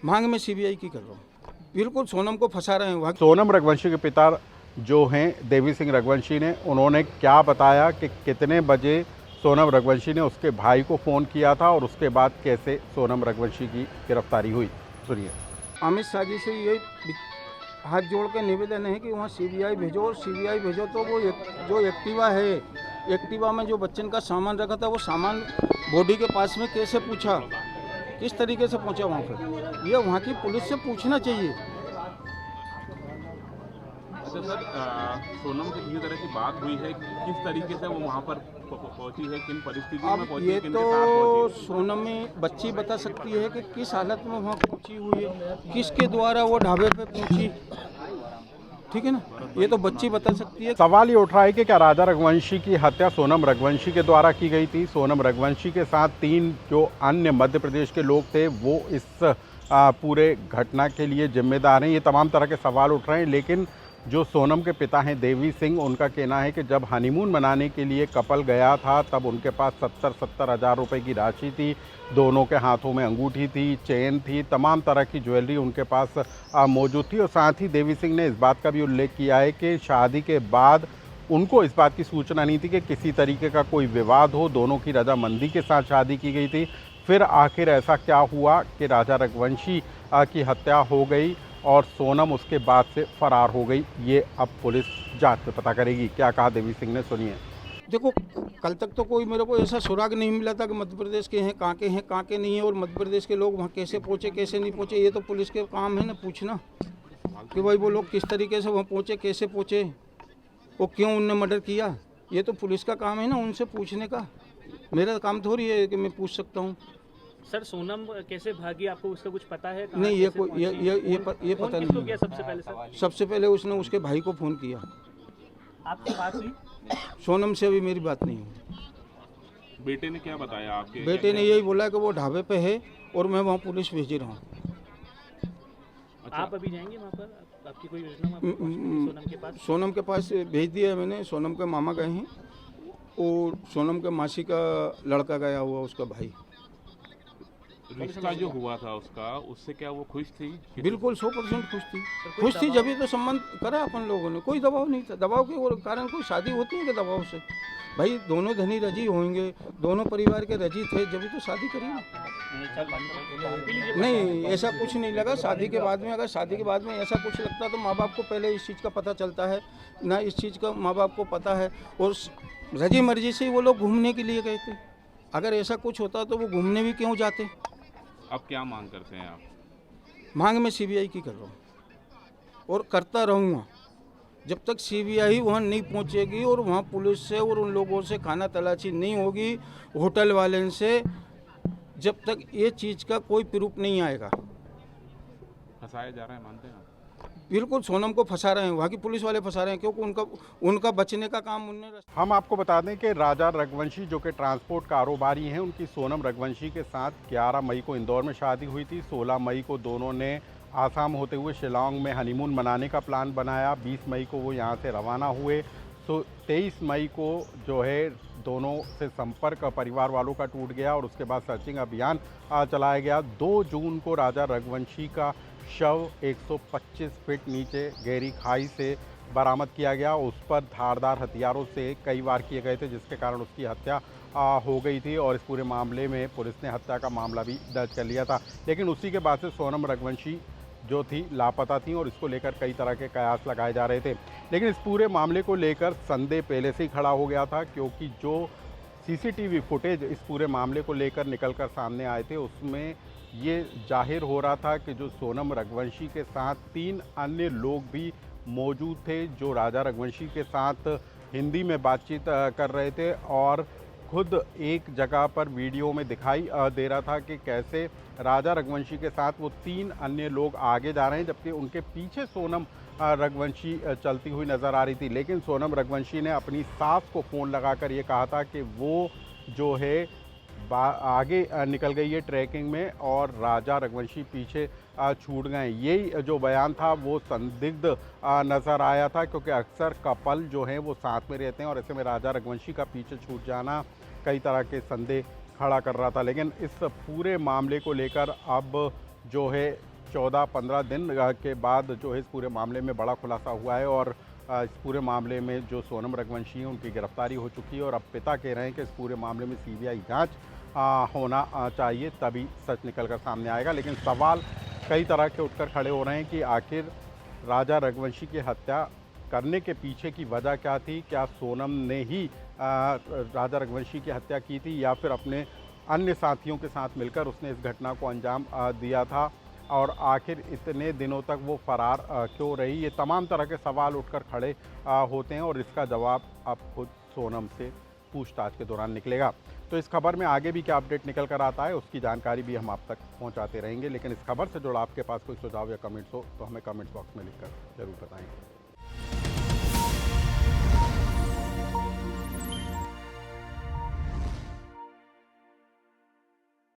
मांग में सीबीआई की कर रहा हूँ। बिल्कुल सोनम को फंसा रहे हैं वहाँ। सोनम रघुवंशी के पिता जो हैं देवी सिंह रघुवंशी ने, उन्होंने क्या बताया कि कितने बजे सोनम रघुवंशी ने उसके भाई को फ़ोन किया था और उसके बाद कैसे सोनम रघुवंशी की गिरफ्तारी हुई, सुनिए। अमित शाह जी से ये हाथ जोड़ के निवेदन है कि वहाँ सीबीआई भेजो, और सीबीआई भेजो तो वो जो एक्टिवा है, एक्टिवा में जो बच्चन का सामान रखा था वो सामान बॉडी के पास में कैसे पूछा, किस तरीके से पहुँचा वहाँ पर, ये वहाँ की पुलिस से पूछना चाहिए। अच्छा सर, सोनम से किसी तरह की बात हुई है, किस तरीके से वो वहाँ पर पहुंची है, किन परिस्थितियों में अब पहुंची ये है, किनके तो साथ पहुंची है? सोनम में बच्ची बता सकती है कि किस हालत में वहाँ पहुंची हुई है, किसके द्वारा वो ढाबे पे पहुंची, ठीक है ना, ये तो बच्ची बता सकती है। सवाल ये उठ रहा है कि क्या राजा रघुवंशी की हत्या सोनम रघुवंशी के द्वारा की गई थी? सोनम रघुवंशी के साथ 3 जो अन्य मध्य प्रदेश के लोग थे वो इस पूरे घटना के लिए जिम्मेदार हैं। ये तमाम तरह के सवाल उठ रहे हैं, लेकिन जो सोनम के पिता हैं देवी सिंह, उनका कहना है कि जब हनीमून मनाने के लिए कपल गया था तब उनके पास 70 हज़ार रुपये की राशि थी, दोनों के हाथों में अंगूठी थी, चेन थी, तमाम तरह की ज्वेलरी उनके पास मौजूद थी। और साथ ही देवी सिंह ने इस बात का भी उल्लेख किया है कि शादी के बाद उनको इस बात की सूचना नहीं थी कि किसी तरीके का कोई विवाद हो, दोनों की रजामंदी के साथ शादी की गई थी। फिर आखिर ऐसा क्या हुआ कि राजा रघुवंशी की हत्या हो गई और सोनम उसके बाद से फरार हो गई, ये अब पुलिस जांच में पता करेगी। क्या कहा देवी सिंह ने, सुनिए। देखो, कल तक तो कोई मेरे को ऐसा सुराग नहीं मिला था कि मध्य प्रदेश के हैं, कहाँ के नहीं है, और मध्य प्रदेश के लोग वहाँ कैसे पहुँचे कैसे नहीं पहुँचे, ये तो पुलिस के काम है ना पूछना कि भाई वो लोग किस तरीके से वहाँ पहुँचे, कैसे पहुँचे, वो क्यों उनने मर्डर किया, ये तो पुलिस का काम है ना उनसे पूछने का। मेरा काम थोड़ी है कि मैं पूछ सकता हूँ। सर, सोनम कैसे भागी, आपको उसका कुछ पता है? नहीं, ये पता नहीं किया सबसे पहले सर? सबसे पहले उसने उसके भाई को फ़ोन किया। आपकी बात हुई? सोनम से अभी मेरी बात नहीं हुई। बेटे ने क्या बताया आपके? बेटे ने यही बोला कि वो ढाबे पे है और मैं वहाँ पुलिस भेज रहा हूँ। अच्छा। आप अभी जाएंगे वहाँ पर? आपकी कोई योजना वहाँ पर सोनम के पास? सोनम के पास भेज दिया है मैंने। सोनम के मामा गए हैं और सोनम के मासी का लड़का गया हुआ, उसका भाई। रिश्ता जो हुआ था उसका, उससे क्या वो खुश थी? बिल्कुल 100% खुश थी जब तो संबंध करा अपन लोगों ने, कोई दबाव नहीं था। दबाव के कारण कोई शादी होती है कि दबाव से? भाई दोनों धनी रजी होंगे, दोनों परिवार के रजी थे जब तो शादी करी ना। नहीं, ऐसा कुछ नहीं लगा। शादी के बाद में, अगर शादी के बाद में ऐसा कुछ लगता तो माँ बाप को पहले इस चीज़ का पता चलता है ना, इस चीज़ का माँ बाप को पता है, और रजी मर्जी से वो लोग घूमने के लिए गए थे। अगर ऐसा कुछ होता तो वो घूमने भी क्यों जाते? अब क्या मांग करते हैं आप? मांग में सीबीआई की कर रहा हूँ और करता रहूँगा जब तक सीबीआई वहाँ नहीं पहुँचेगी और वहाँ पुलिस से और उन लोगों से खाना तलाशी नहीं होगी, होटल वाले से, जब तक ये चीज़ का कोई प्रूफ नहीं आएगा। फंसाया जा रहा है, मानते हैं आप? बिल्कुल सोनम को फंसा रहे हैं, वहाँ की पुलिस वाले फंसा रहे हैं, क्योंकि उनका बचने का काम उनने। हम आपको बता दें कि राजा रघुवंशी जो कि ट्रांसपोर्ट कारोबारी हैं, उनकी सोनम रघुवंशी के साथ 11 मई को इंदौर में शादी हुई थी। 16 मई को दोनों ने आसाम होते हुए शिलांग में हनीमून मनाने का प्लान बनाया। 20 मई को वो यहाँ से रवाना हुए। तो 23 मई को जो है दोनों से संपर्क परिवार वालों का टूट गया और उसके बाद सर्चिंग अभियान चलाया गया। 2 जून को राजा रघुवंशी का शव 125 फीट नीचे गहरी खाई से बरामद किया गया। उस पर धारदार हथियारों से कई वार किए गए थे, जिसके कारण उसकी हत्या हो गई थी और इस पूरे मामले में पुलिस ने हत्या का मामला भी दर्ज कर लिया था। लेकिन उसी के बाद से सोनम रघुवंशी जो थी लापता थी और इसको लेकर कई तरह के कयास लगाए जा रहे थे। लेकिन इस पूरे मामले को लेकर संदेह पहले से ही खड़ा हो गया था, क्योंकि जो सीसीटीवी फुटेज इस पूरे मामले को लेकर निकलकर सामने आए थे उसमें ये जाहिर हो रहा था कि जो सोनम रघुवंशी के साथ 3 अन्य लोग भी मौजूद थे, जो राजा रघुवंशी के साथ हिंदी में बातचीत कर रहे थे और खुद एक जगह पर वीडियो में दिखाई दे रहा था कि कैसे राजा रघुवंशी के साथ वो 3 अन्य लोग आगे जा रहे हैं, जबकि उनके पीछे सोनम रघुवंशी चलती हुई नज़र आ रही थी। लेकिन सोनम रघुवंशी ने अपनी सास को फ़ोन लगाकर ये कहा था कि वो जो है आगे निकल गई है ट्रैकिंग में और राजा रघुवंशी पीछे छूट गए। यही जो बयान था वो संदिग्ध नज़र आया था, क्योंकि अक्सर कपल जो हैं वो साथ में रहते हैं और ऐसे में राजा रघुवंशी का पीछे छूट जाना कई तरह के संदेह खड़ा कर रहा था। लेकिन इस पूरे मामले को लेकर अब जो है 14-15 दिन के बाद जो है इस पूरे मामले में बड़ा खुलासा हुआ है और इस पूरे मामले में जो सोनम रघुवंशी हैं उनकी गिरफ्तारी हो चुकी है और अब पिता कह रहे हैं कि इस पूरे मामले में सीबीआई जांच होना चाहिए, तभी सच निकल कर सामने आएगा। लेकिन सवाल कई तरह के उठकर खड़े हो रहे हैं कि आखिर राजा रघुवंशी की हत्या करने के पीछे की वजह क्या थी? क्या सोनम ने ही राजा रघुवंशी की हत्या की थी या फिर अपने अन्य साथियों के साथ मिलकर उसने इस घटना को अंजाम दिया था? और आखिर इतने दिनों तक वो फरार क्यों रही? ये तमाम तरह के सवाल उठकर खड़े होते हैं और इसका जवाब अब खुद सोनम से पूछताछ के दौरान निकलेगा। तो इस खबर में आगे भी क्या अपडेट निकल कर आता है उसकी जानकारी भी हम आप तक पहुंचाते रहेंगे। लेकिन इस खबर से जुड़ा आपके पास कोई सुझाव या कमेंट्स हो तो हमें कमेंट्स बॉक्स में लिखकर ज़रूर बताएं।